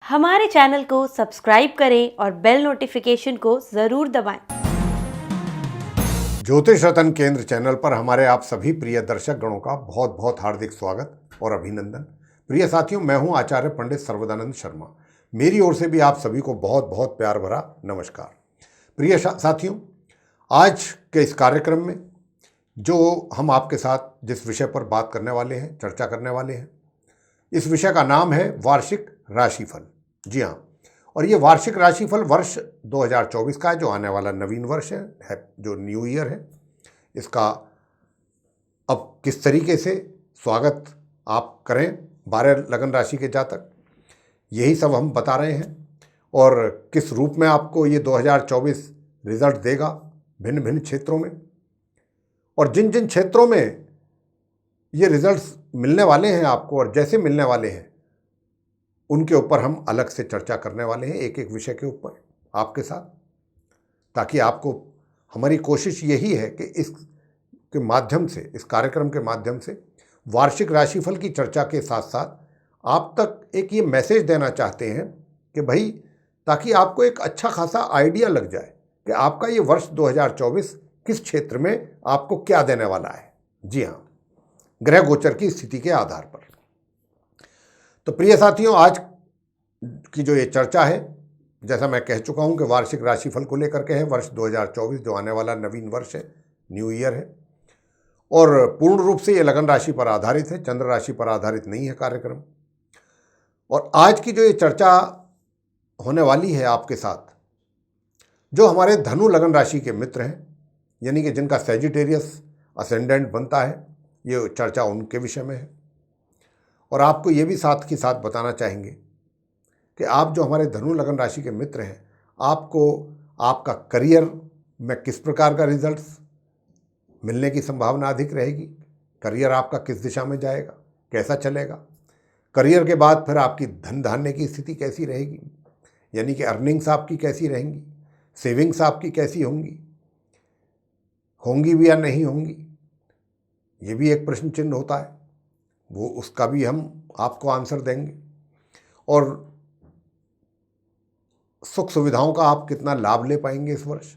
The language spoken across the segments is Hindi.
हमारे चैनल को सब्सक्राइब करें और बेल नोटिफिकेशन को ज़रूर दबाएं। ज्योतिष रतन केंद्र चैनल पर हमारे आप सभी प्रिय दर्शक गणों का बहुत बहुत हार्दिक स्वागत और अभिनंदन। प्रिय साथियों, मैं हूं आचार्य पंडित सर्वदानंद शर्मा। मेरी ओर से भी आप सभी को बहुत बहुत प्यार भरा नमस्कार। प्रिय साथियों, आज के इस कार्यक्रम में जो हम आपके साथ जिस विषय पर बात करने वाले हैं, चर्चा करने वाले हैं, इस विषय का नाम है वार्षिक राशिफल। जी हाँ, और ये वार्षिक राशिफल वर्ष 2024 का है, जो आने वाला नवीन वर्ष है जो न्यू ईयर है। इसका अब किस तरीके से स्वागत आप करें 12 लगन राशि के जातक, यही सब हम बता रहे हैं। और किस रूप में आपको ये 2024 रिजल्ट देगा भिन्न भिन्न क्षेत्रों में, और जिन जिन क्षेत्रों में ये रिजल्ट्स मिलने वाले हैं आपको और जैसे मिलने वाले हैं उनके ऊपर हम अलग से चर्चा करने वाले हैं, एक एक विषय के ऊपर आपके साथ, ताकि आपको, हमारी कोशिश यही है कि इसके माध्यम से, इस कार्यक्रम के माध्यम से वार्षिक राशिफल की चर्चा के साथ साथ आप तक एक ये मैसेज देना चाहते हैं कि भाई, ताकि आपको एक अच्छा खासा आइडिया लग जाए कि आपका ये वर्ष 2024 किस क्षेत्र में आपको क्या देने वाला है। जी हाँ, ग्रह गोचर की स्थिति के आधार पर। तो प्रिय साथियों, आज की जो ये चर्चा है, जैसा मैं कह चुका हूं कि वार्षिक राशिफल को लेकर के है, वर्ष 2024 जो आने वाला नवीन वर्ष है, न्यू ईयर है, और पूर्ण रूप से ये लगन राशि पर आधारित है, चंद्र राशि पर आधारित नहीं है कार्यक्रम। और आज की जो ये चर्चा होने वाली है आपके साथ, जो हमारे धनु लगन राशि के मित्र हैं, यानी कि जिनका सैजिटेरियस असेंडेंट बनता है, ये चर्चा उनके विषय में है। और आपको ये भी साथ के साथ बताना चाहेंगे कि आप जो हमारे धनु लगन राशि के मित्र हैं, आपको आपका करियर में किस प्रकार का रिजल्ट्स मिलने की संभावना अधिक रहेगी, करियर आपका किस दिशा में जाएगा, कैसा चलेगा, करियर के बाद फिर आपकी धन धान्य की स्थिति कैसी रहेगी, यानी कि अर्निंग्स आपकी कैसी रहेंगी, सेविंग्स आपकी कैसी होंगी भी या नहीं होंगी, ये भी एक प्रश्न चिन्ह होता है, वो उसका भी हम आपको आंसर देंगे। और सुख सुविधाओं का आप कितना लाभ ले पाएंगे इस वर्ष।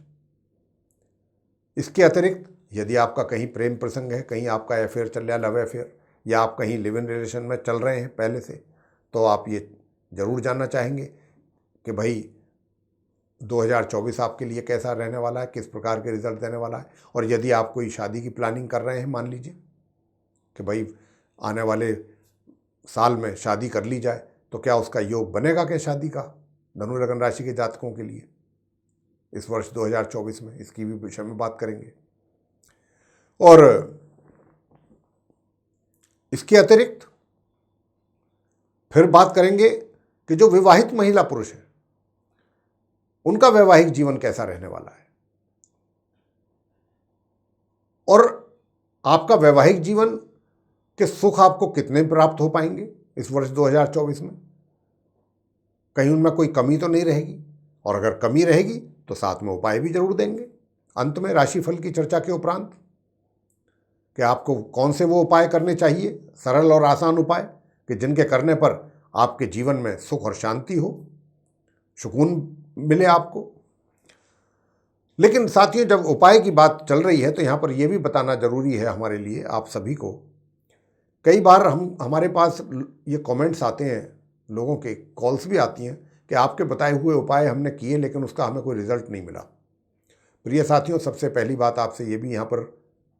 इसके अतिरिक्त यदि आपका कहीं प्रेम प्रसंग है, कहीं आपका अफेयर चल रहा है, लव अफेयर, या आप कहीं लिव इन रिलेशन में चल रहे हैं पहले से, तो आप ये ज़रूर जानना चाहेंगे कि भाई 2024 आपके लिए कैसा रहने वाला है, किस प्रकार के रिजल्ट देने वाला है। और यदि आप कोई शादी की प्लानिंग कर रहे हैं, मान लीजिए कि भाई आने वाले साल में शादी कर ली जाए, तो क्या उसका योग बनेगा क्या शादी का धनु लगन राशि के जातकों के लिए इस वर्ष 2024 में, इसकी भी विषय में बात करेंगे। और इसके अतिरिक्त फिर बात करेंगे कि जो विवाहित महिला पुरुष हैं, उनका वैवाहिक जीवन कैसा रहने वाला है, और आपका वैवाहिक जीवन के सुख आपको कितने प्राप्त हो पाएंगे इस वर्ष 2024 में, कहीं उनमें कोई कमी तो नहीं रहेगी, और अगर कमी रहेगी तो साथ में उपाय भी जरूर देंगे अंत में राशिफल की चर्चा के उपरांत, कि आपको कौन से वो उपाय करने चाहिए, सरल और आसान उपाय, कि जिनके करने पर आपके जीवन में सुख और शांति हो, सुकून मिले आपको। लेकिन साथियों, जब उपाय की बात चल रही है तो यहाँ पर यह भी बताना जरूरी है हमारे लिए, आप सभी को। कई बार हमारे पास ये कमेंट्स आते हैं, लोगों के कॉल्स भी आती हैं कि आपके बताए हुए उपाय हमने किए लेकिन उसका हमें कोई रिजल्ट नहीं मिला। प्रिय साथियों, सबसे पहली बात आपसे ये भी यहाँ पर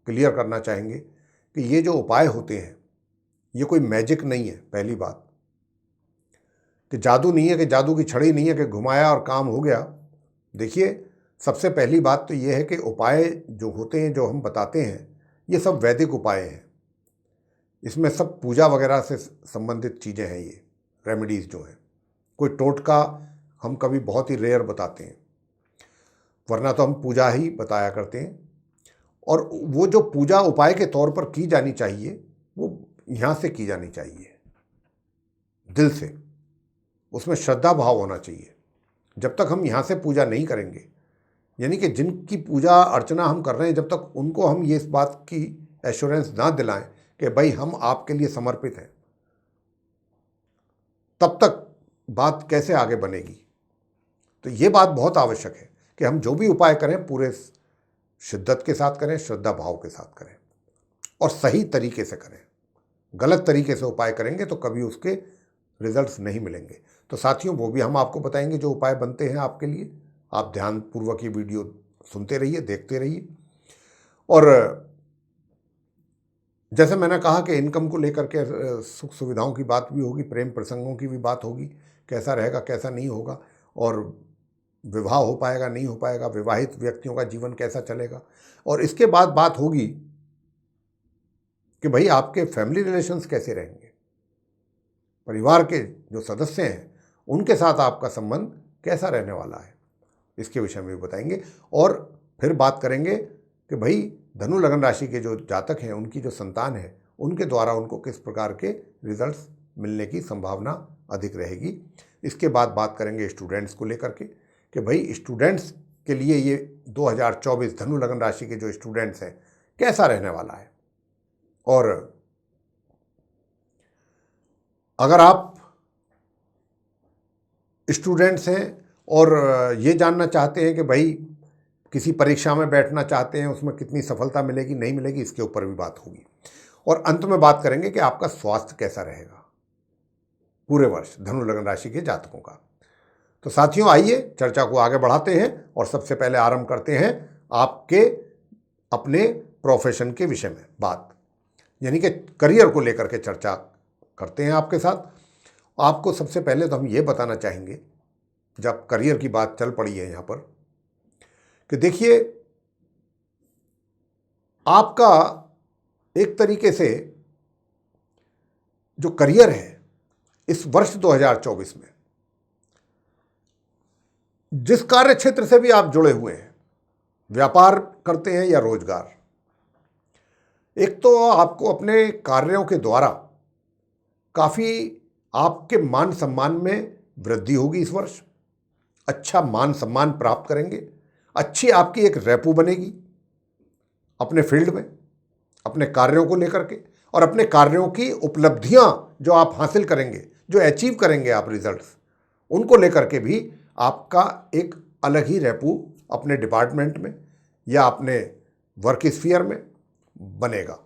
क्लियर करना चाहेंगे कि ये जो उपाय होते हैं, ये कोई मैजिक नहीं है। पहली बात कि जादू नहीं है, कि जादू की छड़ी नहीं है कि घुमाया और काम हो गया। देखिए, सबसे पहली बात तो ये है कि उपाय जो होते हैं, जो हम बताते हैं, ये सब वैदिक उपाय हैं। इसमें सब पूजा वगैरह से संबंधित चीज़ें हैं, ये रेमेडीज़ जो हैं। कोई टोटका हम कभी बहुत ही रेयर बताते हैं, वरना तो हम पूजा ही बताया करते हैं। और वो जो पूजा उपाय के तौर पर की जानी चाहिए, वो यहाँ से की जानी चाहिए, दिल से, उसमें श्रद्धा भाव होना चाहिए। जब तक हम यहाँ से पूजा नहीं करेंगे, यानी कि जिनकी पूजा अर्चना हम कर रहे हैं, जब तक उनको हम ये इस बात की एश्योरेंस ना दिलाएं कि भाई हम आपके लिए समर्पित हैं, तब तक बात कैसे आगे बनेगी। तो ये बात बहुत आवश्यक है कि हम जो भी उपाय करें पूरे शिद्दत के साथ करें, श्रद्धा भाव के साथ करें और सही तरीके से करें। गलत तरीके से उपाय करेंगे तो कभी उसके रिजल्ट्स नहीं मिलेंगे। तो साथियों, वो भी हम आपको बताएंगे जो उपाय बनते हैं आपके लिए। आप ध्यानपूर्वक ये वीडियो सुनते रहिए, देखते रहिए। और जैसे मैंने कहा कि इनकम को लेकर के सुख सुविधाओं की बात भी होगी, प्रेम प्रसंगों की भी बात होगी, कैसा रहेगा कैसा नहीं होगा, और विवाह हो पाएगा नहीं हो पाएगा, विवाहित व्यक्तियों का जीवन कैसा चलेगा। और इसके बाद बात होगी कि भाई आपके फैमिली रिलेशंस कैसे रहेंगे, परिवार के जो सदस्य हैं उनके साथ आपका संबंध कैसा रहने वाला है, इसके विषय में भी बताएंगे। और फिर बात करेंगे कि भाई धनु लगन राशि के जो जातक हैं उनकी जो संतान है उनके द्वारा उनको किस प्रकार के रिजल्ट्स मिलने की संभावना अधिक रहेगी। इसके बाद बात करेंगे स्टूडेंट्स को लेकर के कि भाई स्टूडेंट्स के लिए ये 2024 धनु लगन राशि के जो स्टूडेंट्स हैं कैसा रहने वाला है। और अगर आप स्टूडेंट्स हैं और ये जानना चाहते हैं कि भाई किसी परीक्षा में बैठना चाहते हैं, उसमें कितनी सफलता मिलेगी नहीं मिलेगी, इसके ऊपर भी बात होगी। और अंत में बात करेंगे कि आपका स्वास्थ्य कैसा रहेगा पूरे वर्ष धनु लगन राशि के जातकों का। तो साथियों, आइए चर्चा को आगे बढ़ाते हैं और सबसे पहले आरंभ करते हैं आपके अपने प्रोफेशन के विषय में बात, यानी कि करियर को लेकर के चर्चा करते हैं आपके साथ। आपको सबसे पहले तो हम ये बताना चाहेंगे, जब करियर की बात चल पड़ी है यहाँ पर, कि देखिए आपका एक तरीके से जो करियर है इस वर्ष 2024 में, जिस कार्य क्षेत्र से भी आप जुड़े हुए हैं, व्यापार करते हैं या रोजगार, एक तो आपको अपने कार्यों के द्वारा काफ़ी आपके मान सम्मान में वृद्धि होगी इस वर्ष। अच्छा मान सम्मान प्राप्त करेंगे, अच्छी आपकी एक रेपो बनेगी अपने फील्ड में, अपने कार्यों को लेकर के, और अपने कार्यों की उपलब्धियां जो आप हासिल करेंगे, जो अचीव करेंगे आप रिजल्ट्स, उनको लेकर के भी आपका एक अलग ही रेपो अपने डिपार्टमेंट में या अपने वर्क स्फीयर में बनेगा।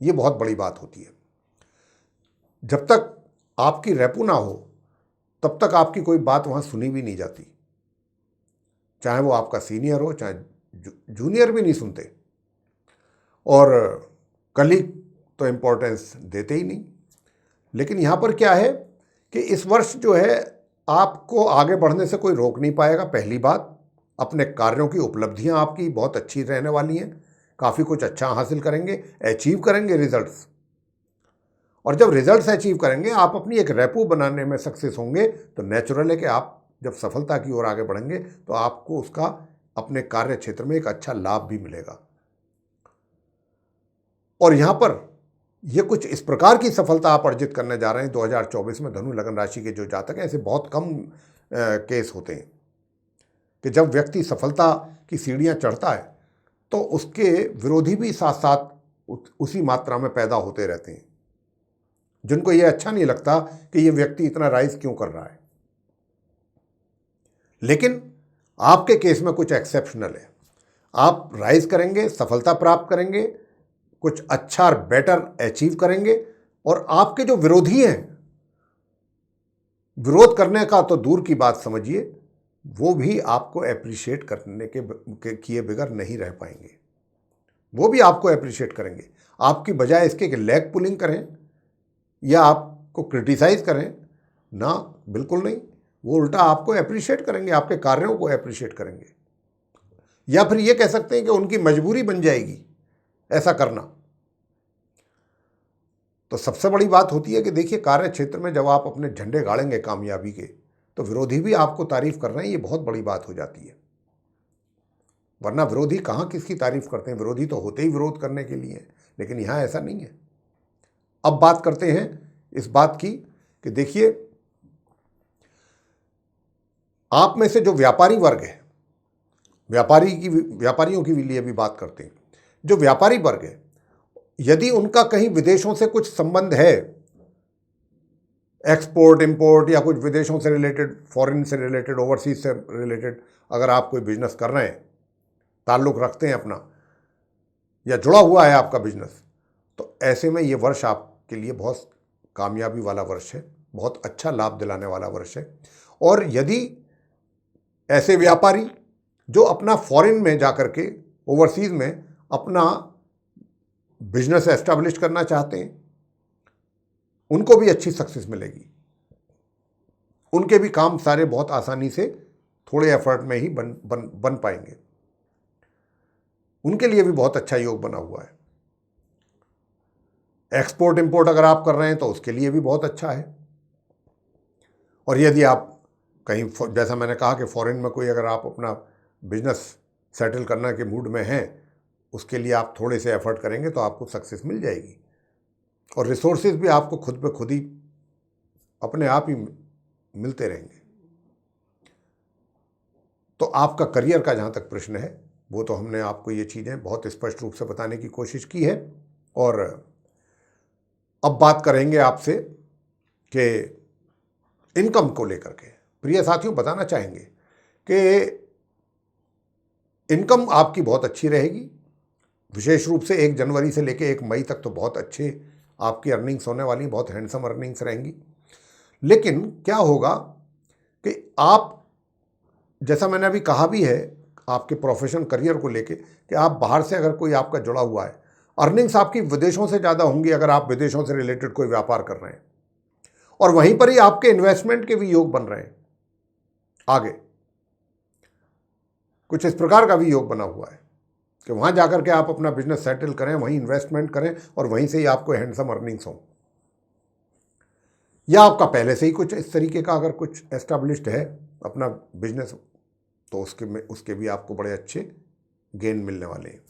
ये बहुत बड़ी बात होती है। जब तक आपकी रेपो ना हो तब तक आपकी कोई बात वहाँ सुनी भी नहीं जाती, चाहे वो आपका सीनियर हो चाहे जूनियर भी नहीं सुनते, और कलीग तो इम्पोर्टेंस देते ही नहीं। लेकिन यहाँ पर क्या है कि इस वर्ष जो है आपको आगे बढ़ने से कोई रोक नहीं पाएगा। पहली बात, अपने कार्यों की उपलब्धियाँ आपकी बहुत अच्छी रहने वाली हैं, काफ़ी कुछ अच्छा हासिल करेंगे, अचीव करेंगे रिजल्ट्स। और जब रिजल्ट्स अचीव करेंगे, आप अपनी एक रेपो बनाने में सक्सेस होंगे, तो नेचुरल है कि आप जब सफलता की ओर आगे बढ़ेंगे तो आपको उसका अपने कार्य क्षेत्र में एक अच्छा लाभ भी मिलेगा। और यहाँ पर ये कुछ इस प्रकार की सफलता आप अर्जित करने जा रहे हैं 2024 में। धनु लगन राशि के जो जातक हैं, ऐसे बहुत कम केस होते हैं कि जब व्यक्ति सफलता की सीढ़ियाँ चढ़ता है तो उसके विरोधी भी साथ साथ उसी मात्रा में पैदा होते रहते हैं, जिनको ये अच्छा नहीं लगता कि ये व्यक्ति इतना राइज क्यों कर रहा है। लेकिन आपके केस में कुछ एक्सेप्शनल है, आप राइज करेंगे, सफलता प्राप्त करेंगे, कुछ अच्छा और बेटर अचीव करेंगे, और आपके जो विरोधी हैं, विरोध करने का तो दूर की बात समझिए, वो भी आपको एप्रिशिएट करने के किए बगैर नहीं रह पाएंगे। वो भी आपको एप्रिशिएट करेंगे। आपकी बजाय इसके कि लेग पुलिंग करें या आपको क्रिटिसाइज करें ना, बिल्कुल नहीं, वो उल्टा आपको एप्रिशिएट करेंगे, आपके कार्यों को एप्रिशिएट करेंगे। या फिर ये कह सकते हैं कि उनकी मजबूरी बन जाएगी ऐसा करना। तो सबसे बड़ी बात होती है कि देखिए, कार्य क्षेत्र में जब आप अपने झंडे गाड़ेंगे कामयाबी के, तो विरोधी भी आपको तारीफ कर रहे हैं, ये बहुत बड़ी बात हो जाती है। वरना विरोधी कहाँ किसकी तारीफ करते हैं, विरोधी तो होते ही विरोध करने के लिए, लेकिन यहाँ ऐसा नहीं है। अब बात करते हैं इस बात की कि देखिए, आप में से जो व्यापारी वर्ग है, व्यापारियों की लिए भी बात करते हैं, जो व्यापारी वर्ग है, यदि उनका कहीं विदेशों से कुछ संबंध है एक्सपोर्ट इंपोर्ट या कुछ विदेशों से रिलेटेड, फॉरेन से रिलेटेड, ओवरसीज से रिलेटेड अगर आप कोई बिजनेस कर रहे हैं, ताल्लुक़ रखते हैं अपना, या जुड़ा हुआ है आपका बिजनेस, तो ऐसे में ये वर्ष आपके लिए बहुत कामयाबी वाला वर्ष है, बहुत अच्छा लाभ दिलाने वाला वर्ष है। और यदि ऐसे व्यापारी जो अपना फॉरेन में जाकर के, ओवरसीज में अपना बिजनेस एस्टैब्लिश करना चाहते हैं, उनको भी अच्छी सक्सेस मिलेगी। उनके भी काम सारे बहुत आसानी से थोड़े एफर्ट में ही बन पाएंगे। उनके लिए भी बहुत अच्छा योग बना हुआ है। एक्सपोर्ट इंपोर्ट अगर आप कर रहे हैं तो उसके लिए भी बहुत अच्छा है। और यदि आप कहीं, जैसा मैंने कहा कि फॉरेन में कोई अगर आप अपना बिजनेस सेटल करने के मूड में हैं, उसके लिए आप थोड़े से एफर्ट करेंगे तो आपको सक्सेस मिल जाएगी। और रिसोर्सेज भी आपको खुद पे खुद ही अपने आप ही मिलते रहेंगे। तो आपका करियर का जहाँ तक प्रश्न है, वो तो हमने आपको ये चीज़ें बहुत स्पष्ट रूप से बताने की कोशिश की है। और अब बात करेंगे आपसे कि इनकम को लेकर के। प्रिय साथियों, बताना चाहेंगे कि इनकम आपकी बहुत अच्छी रहेगी। विशेष रूप से 1 जनवरी से लेकर 1 मई तक तो बहुत अच्छे आपकी अर्निंग्स होने वाली, बहुत हैंडसम अर्निंग्स रहेंगी। लेकिन क्या होगा कि आप, जैसा मैंने अभी कहा भी है आपके प्रोफेशन करियर को लेके, कि आप बाहर से अगर कोई आपका जुड़ा हुआ है, अर्निंग्स आपकी विदेशों से ज़्यादा होंगी अगर आप विदेशों से रिलेटेड कोई व्यापार कर रहे हैं। और वहीं पर ही आपके इन्वेस्टमेंट के भी योग बन रहे हैं। आगे कुछ इस प्रकार का भी योग बना हुआ है कि वहाँ जाकर के आप अपना बिजनेस सेटल करें, वहीं इन्वेस्टमेंट करें और वहीं से ही आपको हैंडसम अर्निंग्स हों। या आपका पहले से ही कुछ इस तरीके का अगर कुछ एस्टैब्लिश्ड है अपना बिजनेस, तो उसके भी आपको बड़े अच्छे गेन मिलने वाले हैं।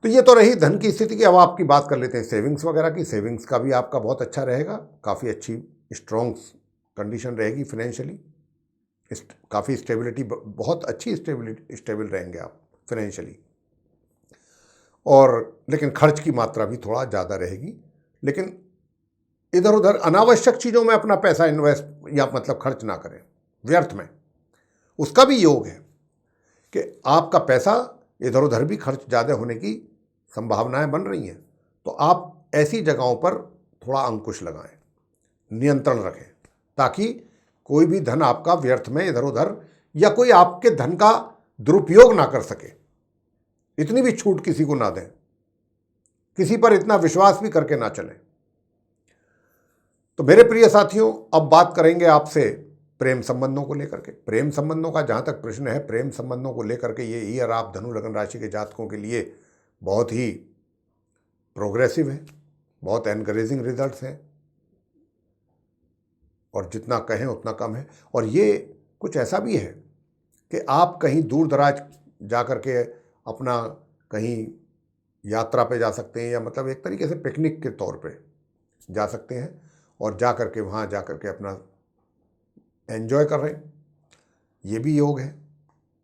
तो ये तो रही धन की स्थिति की। अब आपकी बात कर लेते हैं सेविंग्स वगैरह की। सेविंग्स का भी आपका बहुत अच्छा रहेगा, काफ़ी अच्छी स्ट्रॉन्ग कंडीशन रहेगी फिनेंशियली, काफ़ी स्टेबिलिटी, बहुत अच्छी स्टेबल रहेंगे आप फिनेंशियली। और लेकिन खर्च की मात्रा भी थोड़ा ज़्यादा रहेगी। लेकिन इधर उधर अनावश्यक चीज़ों में अपना पैसा इन्वेस्ट या मतलब खर्च ना करें व्यर्थ में। उसका भी योग है कि आपका पैसा इधर उधर भी खर्च ज़्यादा होने की संभावनाएं बन रही हैं। तो आप ऐसी जगहों पर थोड़ा अंकुश लगाएं, नियंत्रण रखें, ताकि कोई भी धन आपका व्यर्थ में इधर उधर, या कोई आपके धन का दुरुपयोग ना कर सके। इतनी भी छूट किसी को ना दें, किसी पर इतना विश्वास भी करके ना चलें। तो मेरे प्रिय साथियों, अब बात करेंगे आपसे प्रेम संबंधों को लेकर के। प्रेम संबंधों का जहाँ तक प्रश्न है, प्रेम संबंधों को लेकर के ये ईयर आप धनु लग्न राशि के जातकों के लिए बहुत ही प्रोग्रेसिव है, बहुत एनकरेजिंग रिजल्ट्स हैं, और जितना कहें उतना कम है। और ये कुछ ऐसा भी है कि आप कहीं दूर दराज जा कर के अपना कहीं यात्रा पे जा सकते हैं, या मतलब एक तरीके से पिकनिक के तौर पे जा सकते हैं, और जा कर के वहाँ जा कर के अपना एंजॉय कर रहे हैं। ये भी योग है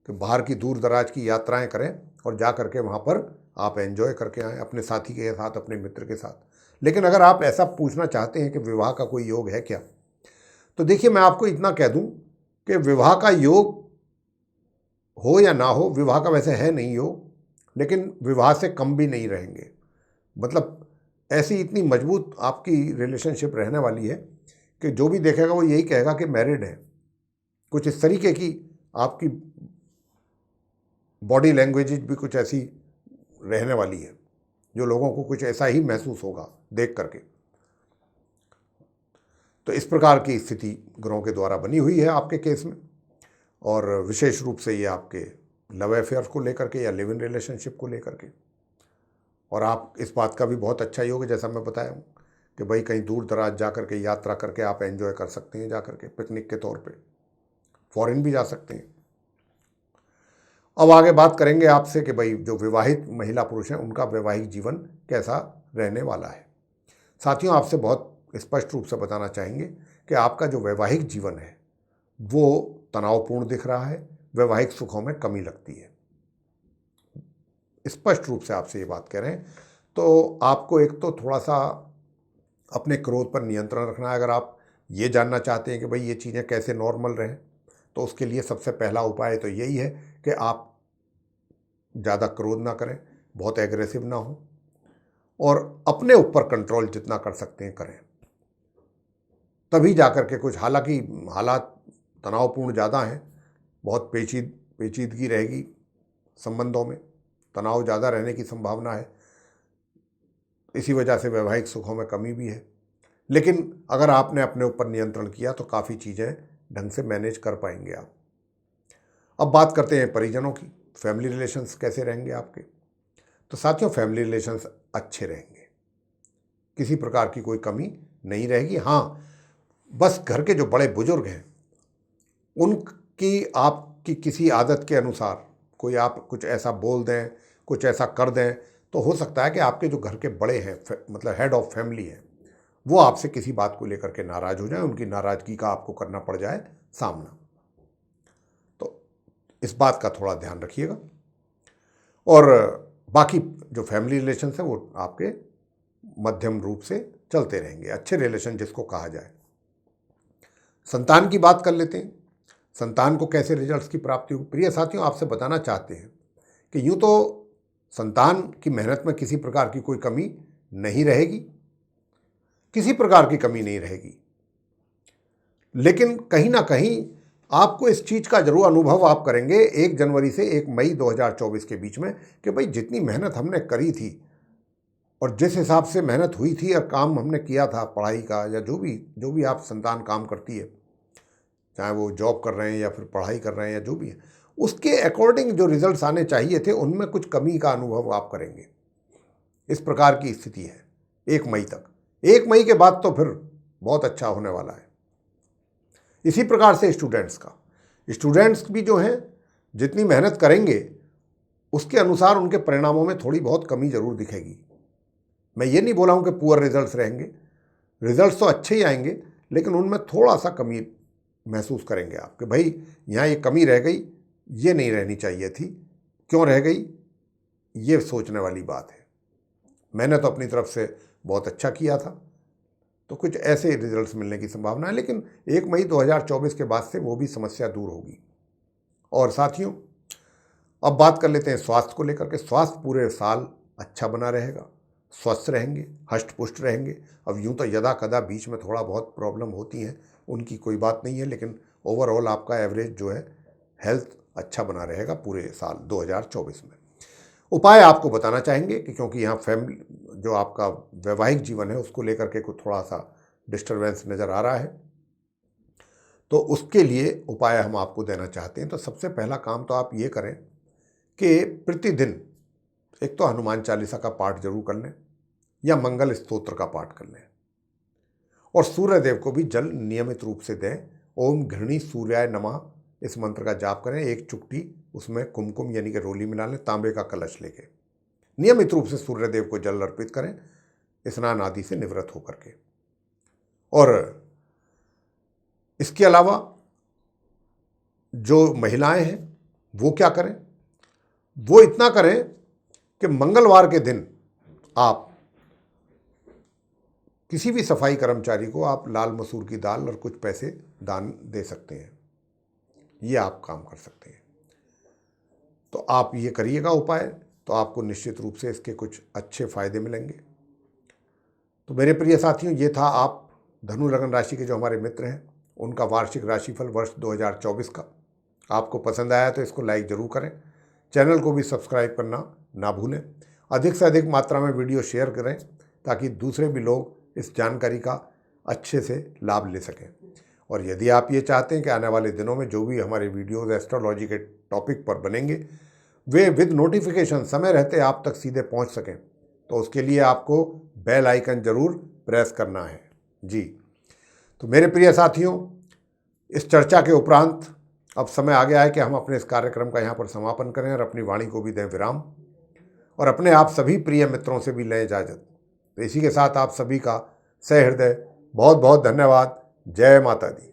कि बाहर की दूर दराज की यात्राएं करें और जा कर के वहाँ पर आप एंजॉय करके आएँ अपने साथी के साथ, अपने मित्र के साथ। लेकिन अगर आप ऐसा पूछना चाहते हैं कि विवाह का कोई योग है क्या, तो देखिए मैं आपको इतना कह दूं कि विवाह का योग हो या ना हो, विवाह का वैसे है नहीं योग, लेकिन विवाह से कम भी नहीं रहेंगे। मतलब ऐसी इतनी मजबूत आपकी रिलेशनशिप रहने वाली है कि जो भी देखेगा वो यही कहेगा कि मैरिड है। कुछ इस तरीके की आपकी बॉडी लैंग्वेज भी कुछ ऐसी रहने वाली है जो लोगों को कुछ ऐसा ही महसूस होगा देख करके। तो इस प्रकार की स्थिति ग्रहों के द्वारा बनी हुई है आपके केस में। और विशेष रूप से ये आपके लव अफेयर्स को लेकर के या लिव इन रिलेशनशिप को लेकर के। और आप इस बात का भी बहुत अच्छा योग है, जैसा मैं बताया हूँ कि भाई कहीं दूर दराज जा कर के यात्रा करके आप एंजॉय कर सकते हैं, जा कर के पिकनिक के तौर पे फॉरेन भी जा सकते हैं। अब आगे बात करेंगे आपसे कि भाई जो विवाहित महिला पुरुष हैं उनका वैवाहिक जीवन कैसा रहने वाला है। साथियों, आपसे बहुत स्पष्ट रूप से बताना चाहेंगे कि आपका जो वैवाहिक जीवन है वो तनावपूर्ण दिख रहा है, वैवाहिक सुखों में कमी लगती है। स्पष्ट रूप से आपसे ये बात कह रहे हैं। तो आपको एक तो थोड़ा सा अपने क्रोध पर नियंत्रण रखना है। अगर आप ये जानना चाहते हैं कि भाई ये चीज़ें कैसे नॉर्मल रहें, तो उसके लिए सबसे पहला उपाय तो यही है कि आप ज़्यादा क्रोध ना करें, बहुत एग्रेसिव ना हो, और अपने ऊपर कंट्रोल जितना कर सकते हैं करें। तभी जाकर के कुछ, हालांकि हालात तनावपूर्ण ज़्यादा हैं, बहुत पेचीदगी रहेगी संबंधों में, तनाव ज़्यादा रहने की संभावना है, इसी वजह से वैवाहिक सुखों में कमी भी है। लेकिन अगर आपने अपने ऊपर नियंत्रण किया तो काफ़ी चीज़ें ढंग से मैनेज कर पाएंगे आप। अब बात करते हैं परिजनों की, फैमिली रिलेशंस कैसे रहेंगे आपके। तो साथियों, फैमिली रिलेशंस अच्छे रहेंगे, किसी प्रकार की कोई कमी नहीं रहेगी। हाँ, बस घर के जो बड़े बुजुर्ग हैं उनकी आपकी किसी आदत के अनुसार कोई आप कुछ ऐसा बोल दें, कुछ ऐसा कर दें, तो हो सकता है कि आपके जो घर के बड़े हैं, मतलब हेड ऑफ फैमिली है, वो आपसे किसी बात को लेकर के नाराज़ हो जाए, उनकी नाराज़गी का आपको करना पड़ जाए सामना। तो इस बात का थोड़ा ध्यान रखिएगा। और बाकी जो फैमिली रिलेशन है वो आपके मध्यम रूप से चलते रहेंगे, अच्छे रिलेशन जिसको कहा जाए। संतान की बात कर लेते हैं, संतान को कैसे रिजल्ट्स की प्राप्ति होगी। प्रिय साथियों, आपसे बताना चाहते हैं कि यूँ तो संतान की मेहनत में किसी प्रकार की कोई कमी नहीं रहेगी, किसी प्रकार की कमी नहीं रहेगी, लेकिन कहीं ना कहीं आपको इस चीज़ का जरूर अनुभव आप करेंगे 1 जनवरी से 1 मई 2024 के बीच में कि भाई जितनी मेहनत हमने करी थी और जिस हिसाब से मेहनत हुई थी और काम हमने किया था पढ़ाई का, या जो भी आप संतान काम करती है, चाहे वो जॉब कर रहे हैं या फिर पढ़ाई कर रहे हैं या जो भी है, उसके अकॉर्डिंग जो रिजल्ट्स आने चाहिए थे उनमें कुछ कमी का अनुभव आप करेंगे। इस प्रकार की स्थिति है 1 मई तक। 1 मई के बाद तो फिर बहुत अच्छा होने वाला है। इसी प्रकार से स्टूडेंट्स भी जो हैं जितनी मेहनत करेंगे उसके अनुसार उनके परिणामों में थोड़ी बहुत कमी जरूर दिखेगी। मैं ये नहीं बोला हूँ कि पुअर रिजल्ट्स रहेंगे, रिजल्ट्स तो अच्छे ही आएंगे, लेकिन उनमें थोड़ा सा कमी महसूस करेंगे आप कि भाई यहाँ ये कमी रह गई, ये नहीं रहनी चाहिए थी, क्यों रह गई, ये सोचने वाली बात है। मैंने तो अपनी तरफ से बहुत अच्छा किया था, तो कुछ ऐसे रिजल्ट्स मिलने की संभावना है, लेकिन 1 मई 2024 के बाद से वो भी समस्या दूर होगी। और साथियों, अब बात कर लेते हैं स्वास्थ्य को लेकर के। स्वास्थ्य पूरे साल अच्छा बना रहेगा, स्वस्थ रहेंगे, हष्ट पुष्ट रहेंगे। अब यूँ तो यदा कदा बीच में थोड़ा बहुत प्रॉब्लम होती हैं, उनकी कोई बात नहीं है, लेकिन ओवरऑल आपका एवरेज जो है हेल्थ अच्छा बना रहेगा पूरे साल 2024 में। उपाय आपको बताना चाहेंगे कि क्योंकि यहाँ फैमिली जो आपका वैवाहिक जीवन है उसको लेकर के कुछ थोड़ा सा डिस्टर्बेंस नज़र आ रहा है, तो उसके लिए उपाय हम आपको देना चाहते हैं। तो सबसे पहला काम तो आप ये करें कि प्रतिदिन एक तो हनुमान चालीसा का पाठ जरूर कर लें या मंगल स्तोत्र का पाठ कर लें, और सूर्य देव को भी जल नियमित रूप से दें। ओम घृणी सूर्याय नमः इस मंत्र का जाप करें, एक चुटकी उसमें कुमकुम यानी कि रोली मिला लें, तांबे का कलश लेके नियमित रूप से सूर्य देव को जल अर्पित करें, स्नान आदि से निवृत्त होकर के। और इसके अलावा जो महिलाएं हैं वो क्या करें, वो इतना करें कि मंगलवार के दिन आप किसी भी सफाई कर्मचारी को आप लाल मसूर की दाल और कुछ पैसे दान दे सकते हैं, ये आप काम कर सकते हैं। तो आप ये करिएगा उपाय, तो आपको निश्चित रूप से इसके कुछ अच्छे फायदे मिलेंगे। तो मेरे प्रिय साथियों, ये था आप धनु लगन राशि के जो हमारे मित्र हैं उनका वार्षिक राशिफल वर्ष 2024 का। आपको पसंद आया तो इसको लाइक जरूर करें, चैनल को भी सब्सक्राइब करना ना भूलें, अधिक से अधिक मात्रा में वीडियो शेयर करें ताकि दूसरे भी लोग इस जानकारी का अच्छे से लाभ ले सकें। और यदि आप ये चाहते हैं कि आने वाले दिनों में जो भी हमारे वीडियोज़ एस्ट्रोलॉजी के टॉपिक पर बनेंगे वे विद नोटिफिकेशन समय रहते आप तक सीधे पहुंच सकें, तो उसके लिए आपको बेल आइकन जरूर प्रेस करना है जी। तो मेरे प्रिय साथियों, इस चर्चा के उपरांत अब समय आ गया है कि हम अपने इस कार्यक्रम का यहाँ पर समापन करें और अपनी वाणी को भी दें विराम, और अपने आप सभी प्रिय मित्रों से भी लें इजाज़त। तो इसी के साथ आप सभी का सहृदय बहुत बहुत धन्यवाद। जय माता दी।